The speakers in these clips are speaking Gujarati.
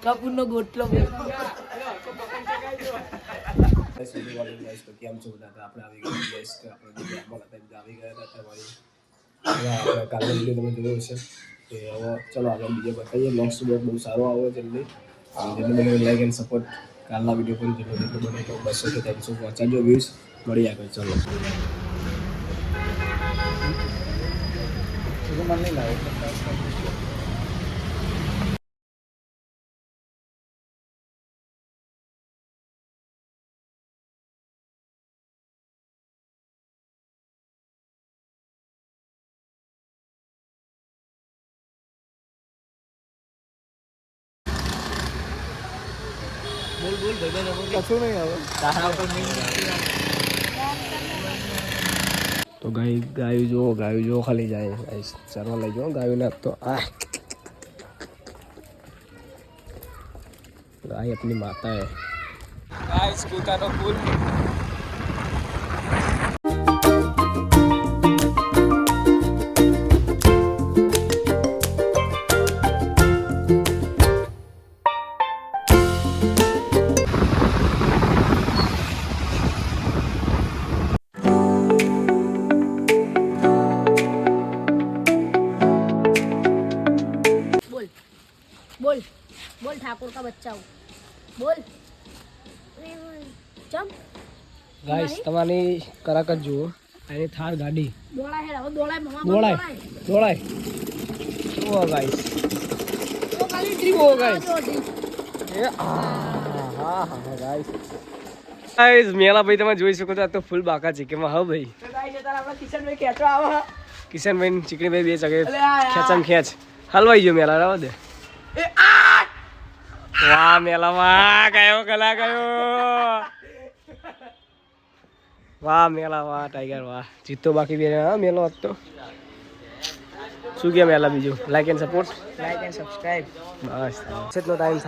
કપૂરનો ગોટલો કેમ છો બધા? આપણે આવી ગયા ગેસ્ટ આપણે આવી ગયા હતા તમારી કાલે વિડીયો તમે જોયો છે કે હવે ચલો આગળ બીજો બતાવીએ. નેક્સ્ટ બ્લોગ બહુ સારો આવે જલ્દી જેટલું બને લાઈક એન્ડ સપોર્ટ કાલના વિડીયો પર જેટલું બને તો 200 કે 300 પહોંચાડજો વ્યૂઝ મળી આગળ. ચલો મને નહીં લાગે બોલ બોલ ભાઈ કશું નહીં આવે તારા ઉપર તો ગાયું જો ખાલી જાય ગાઈસ ચરવા લઈ જાઓ ગાયું ના તો આ गाय अपनी माता है गाइस कूता नो फूल बोल बोल ठाकुर का बच्चा हूँ बोल जंप गाइस તમારી કરાકત જુઓ આની થાર ગાડી દોડાય હે હવે દોડાય મામા દોડાય ઓ ગાइस તો ખાલી ડ્રીમ ઓ ગાइस એ હા ગાइस મેલા ભાઈ તમે જોઈ શકો છો આ તો ફૂલ બાકા છે કે હા ભાઈ તો ગાઈસ તારા આપણા કિશનભાઈ ખેંચવા આવા કિશનભાઈ ચીકણીભાઈ બે જગે ખેંચમ ખેંચ હલવાઈ ગયો મેલા રાવ દે એ આ વાહ મેલામાં ગયો કલા ગયો વાહ મેલા વાહ ટાઈગર વાહ જીતો બાકી બે હા મેલો હતો શું કે મેલા બીજું like and support like and subscribe બસ કેટલો ટાઈમ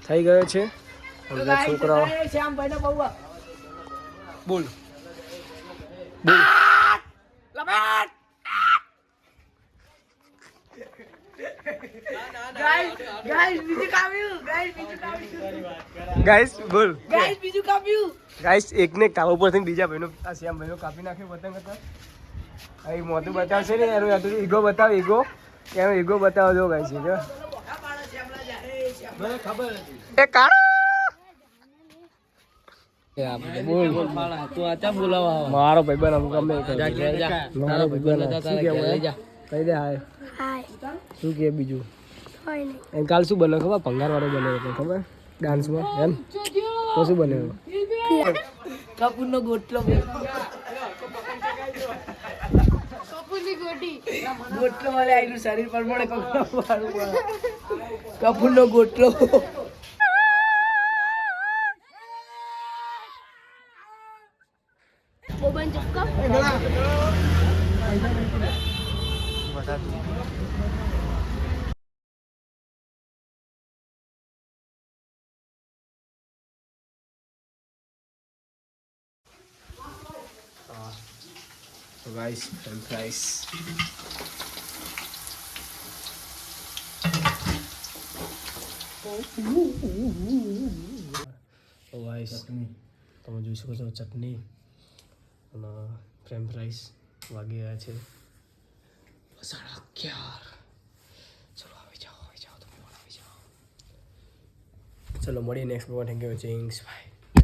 થઈ ગયો છે છોકરાઓ શ્યામભાઈ ને બહુ બોલ લપેટ ગાઈસ બીજું કાપ્યું ગાઈસ બોલ ગાઈસ બીજું કાપ્યું ગાઈસ એકને કાવ ઉપરથી બીજા ભાઈનો આ શ્યામ ભાઈનો કાપી નાખ્યો પતંગ હતા અહીં મોઢું બતાવશે ને એનો ઈગો બતાવ ઈગો એનો ઈગો બતાવો જો ગાઈસ જો ખબર એ કાળો મારો ભાઈબંધ અમુક ગમે મારો ભાઈબંધ શું કેવું કહી દે હાય શું કે બીજું એમ કાલ શું બને ખબર ભંગાર વાળો બને ખબર ડાન્સમાં એમ તો શું બને કપૂરનો ગોટલો ગોટલો વાળે આયલું શરીર પર મળે કપૂરનો ગોટલો बोबन चुपका तो गाइस फ्रेंच फ्राइज तो गाइस તમે જોઈ શકો છો ચટણી અને ફ્રેન્ચ ફ્રાઈસ વાગી રહ્યા છે 11:30 ચલો આવી જાઓ તમે આવી જાઓ ચલો મળીએ next blog thank you watching bye